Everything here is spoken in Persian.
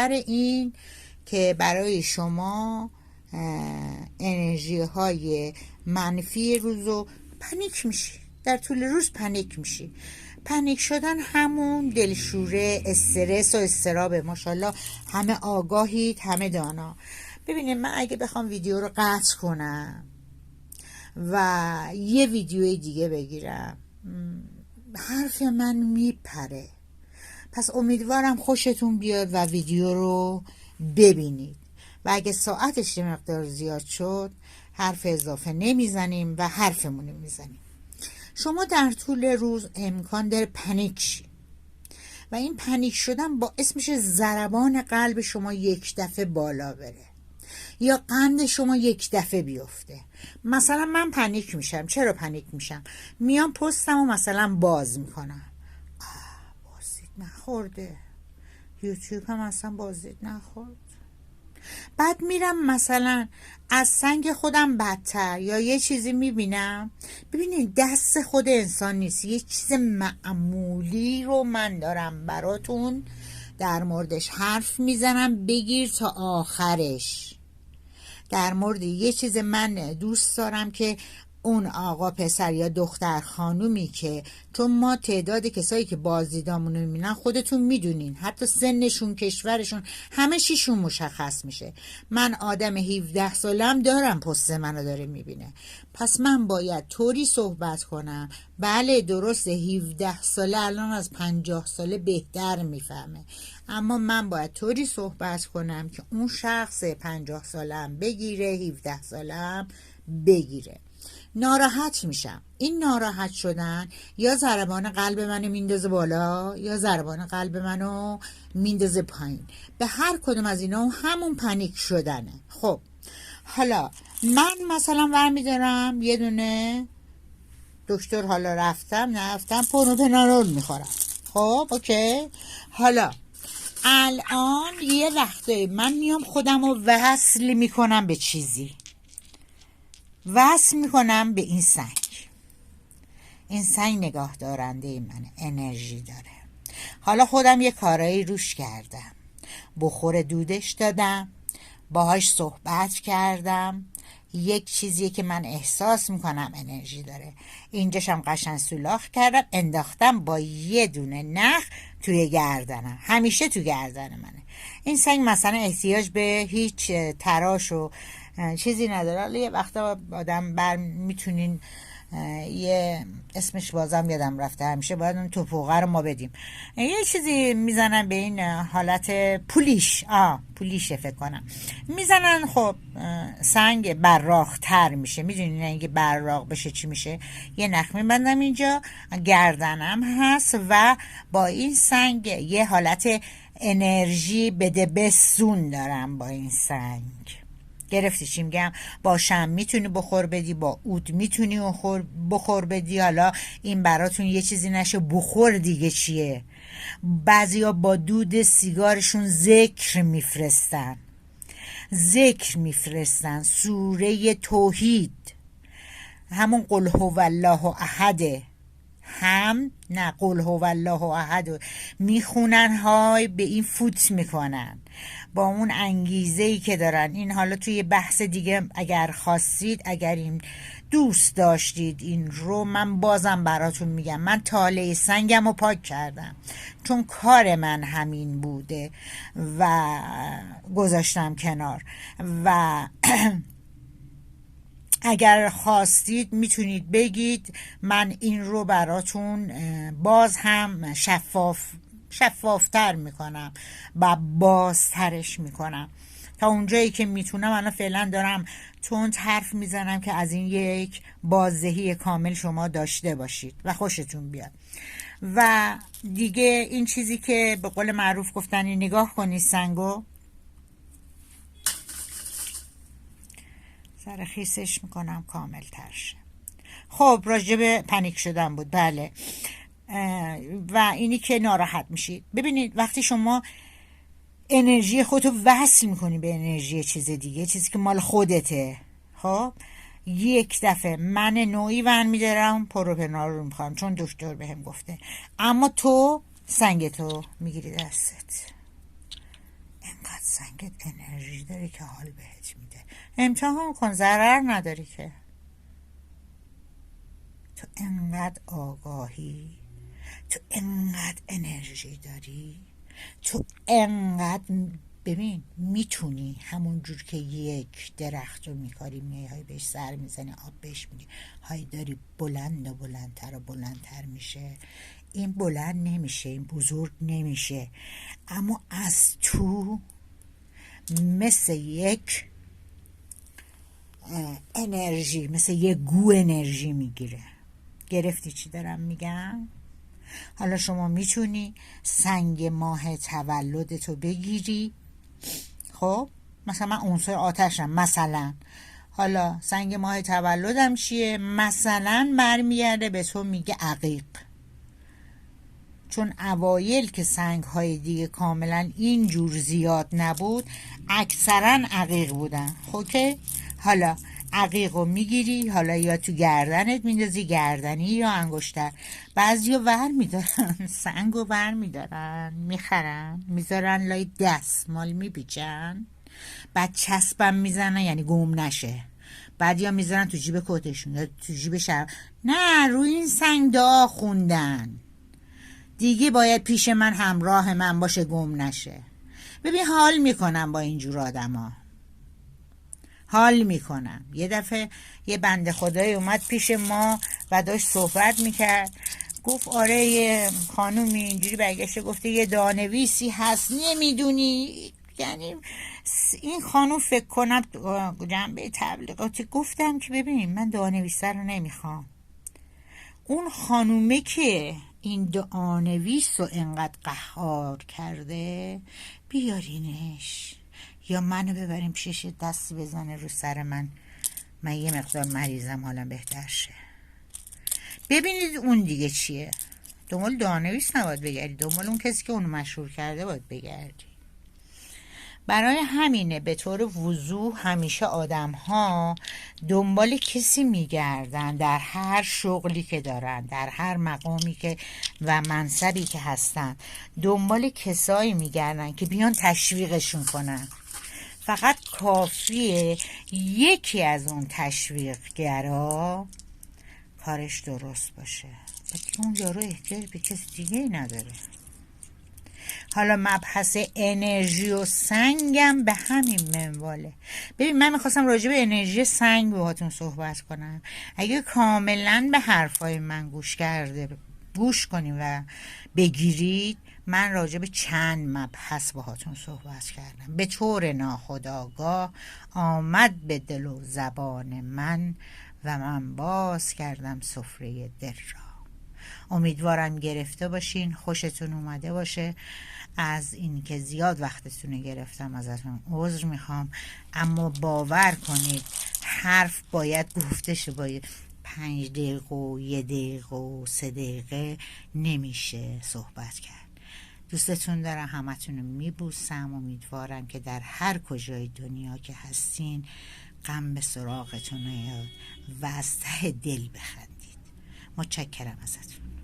این که برای شما انرژی های منفی روزو پنیک میشی، در طول روز پنیک میشی. پنیک شدن همون دلشوره، استرس و استراب. ماشاءالله همه آگاهید، همه دانا. ببینید من اگه بخوام ویدیو رو قطع کنم و یه ویدیوی دیگه بگیرم حرف من میپره. پس امیدوارم خوشتون بیاد و ویدیو رو ببینید و اگه ساعتش یه مقدار زیاد شد حرف اضافه نمیزنیم و حرفمون میزنیم. شما در طول روز امکان داره پنیک شی و این پنیک شدن باعث میشه ضربان قلب شما یک دفعه بالا بره یا قند شما یک دفعه بیفته. مثلا من پنیک میشم. چرا پنیک میشم؟ میام پستم و مثلا باز میکنم، بازدید نخورده، یوتیوب هم اصلا بازدید نخورد. بعد میرم مثلا از سنگ خودم بدتر یا یه چیزی میبینم. ببینید دست خود انسان نیست، یه چیز معمولی رو من دارم براتون در موردش حرف میزنم، بگیر تا آخرش. در مورد یه چیز من دوست دارم که اون آقا پسر یا دختر خانومی که چون ما تعداد کسایی که بازدیدامون رو میبینن خودتون میدونین، حتی سنشون، کشورشون، همه چیشون مشخص میشه. من آدم 17 سالم دارم پست منو داره میبینه، پس من باید طوری صحبت کنم. بله درسته 17 ساله الان از 50 ساله بهتر میفهمه، اما من باید طوری صحبت کنم که اون شخص 50 سالم بگیره، 17 سالم بگیره. ناراحت میشم. این ناراحت شدن یا ضربان قلب منو میندازه بالا یا ضربان قلب منو میندازه پایین. به هر کدوم از اینا همون پنیک شدنه. خب حالا من مثلا برمیدارم یه دونه دکتر، حالا رفتم نرفتم، پروپنارول میخورم. خب اوکی. حالا الان یه وقته من میام خودم رو وصل میکنم به چیزی، وصل میکنم به این سنگ. این سنگ نگاه دارنده منه، انرژی داره. حالا خودم یه کارایی روش کردم، بخور دودش دادم، باهاش صحبت کردم. یک چیزیه که من احساس میکنم انرژی داره. اینجاشم قشنگ سولاخ کردم، انداختم با یه دونه نخ توی گردنم. همیشه تو گردن منه. این سنگ مثلا احتیاج به هیچ تراش و چیزی نداره. حالا یه وقتا آدم میتونین یه اسمش بازم یادم رفته، همیشه باید اون توپوغه رو ما بدیم، یه چیزی میزنن به این حالت پولیش، پولیشه فکر کنم میزنن. خب سنگ براق تر میشه. میدونین اینکه براق بشه چی میشه؟ یه نخ میبندم اینجا، گردنم هست و با این سنگ یه حالت انرژی بده بسون دارم با این سنگ. گرفتی چی میگم؟ با شم میتونی بخور بدی، با عود میتونی بخور بدی. حالا این براتون یه چیزی نشه بخور دیگه چیه؟ بعضیا با دود سیگارشون ذکر میفرستن، سوره توحید، همون قل هو الله احده، هم نه قل هو الله احد میخونن، های به این فوت میکنن با اون انگیزه‌ای که دارن. این حالا توی بحث دیگه اگر خواستید، اگر این دوست داشتید این رو من بازم براتون میگم. من تاله سنگم رو پاک کردم چون کار من همین بوده و گذاشتم کنار و اگر خواستید میتونید بگید، من این رو براتون باز هم شفافتر میکنم و بازترش میکنم تا اونجایی که میتونم. الان فعلا دارم تند حرف میزنم که از این یک بازدهی کامل شما داشته باشید و خوشتون بیاد. و دیگه این چیزی که به قول معروف گفتنی، نگاه کنید سنگو، سر خیسش میکنم کامل ترشه. خب راجب پنیک شدن بود. بله. و اینی که ناراحت میشید. ببینید وقتی شما انرژی خودتو وصل میکنی به انرژی چیز دیگه، چیزی که مال خودته، خب یک دفعه من نوعی ون میدارم پروپنار رو میخوام چون دکتر بهم گفته، اما تو سنگ تو میگیری دستت، سنگت انرژی داره که حال بهت میده. امتحان کن، ضرر نداری که. تو انقدر آگاهی، تو انقدر انرژی داری، تو انقدر ببین میتونی همون جور که یک درخت رو میکاری میای های بهش سر میزنی، آب بهش میدی، های داری بلند و بلندتر و بلندتر میشه. این بلند نمیشه، این بزرگ نمیشه، اما از تو مثل یک انرژی، مثل یک گو انرژی میگیره. گرفتی چی دارم میگم؟ حالا شما میتونی سنگ ماه تولدتو بگیری، خب مثلا من عنصر آتشم، مثلا حالا سنگ ماه تولدم چیه؟ مثلا برمیگرده به تو میگه عقیق، چون اوایل که سنگ های دیگه کاملا اینجور زیاد نبود، اکثرا عقیق بودن. خب که حالا عقیق رو میگیری، حالا یا تو گردنت میندازی، گردنی یا انگشتر. بعضی ها ور میدارن سنگ رو ور میدارن میخرن میذارن لای دستمال میبیچن، بعد چسبم میزنن یعنی گم نشه. بعد یا میذارن تو جیب کتشون یا تو جیب نه، روی این سنگ دعا خوندن دیگه باید پیش من همراه من باشه، گم نشه. ببین حال میکنم با اینجور آدم ها، حال میکنم. یه دفعه یه بنده خدایی اومد پیش ما و داشت صحبت میکرد، گفت آره یه خانومی اینجوری برگشته گفته یه دانویسی هست نمیدونی، یعنی این خانوم فکر کنم جنبه تبلیغاتی. گفتم که ببین من دانویسه رو نمیخوام، اون خانومه که این دعانویس رو انقدر قهار کرده بیارینش یا منو ببریم پیشش دست بزنه رو سر من یه مقدار مریضم حالم بهتر شه. ببینید اون دیگه چیه. دنبال دعانویس نباید بگردی، دنبال اون کسی که اونو مشهور کرده باید بگردی. برای همینه به طور وضوح همیشه آدم ها دنبال کسی میگردن در هر شغلی که دارن، در هر مقامی که و منصبی که هستن، دنبال کسایی میگردن که بیان تشویقشون کنن. فقط کافیه یکی از اون تشویقگرا کارش درست باشه، اون یارو احتیاج به کسی دیگه نداره. حالا مبحث انرژی و سنگم به همین منواله. ببین من میخواستم راجع به انرژی سنگ باهاتون صحبت کنم. اگه کاملا به حرفای من گوش کنیم و بگیرید، من راجع به چند مبحث باهاتون صحبت کردم. به طور ناخودآگاه آمد به دل و زبان من و من باز کردم سفره دل را. امیدوارم گرفته باشین، خوشتون اومده باشه. از این که زیاد وقتتون رو گرفتم ازتون عذر میخوام، اما باور کنید حرف باید گفته شه، باید 5 دقیقه و 1 دقیقه و 3 دقیقه نمیشه صحبت کرد. دوستتون دارم، همتون رو میبوسم. امیدوارم که در هر کجای دنیا که هستین غم به سراغتون نیاد و از ته دل بخندید. متشکرم ازتون.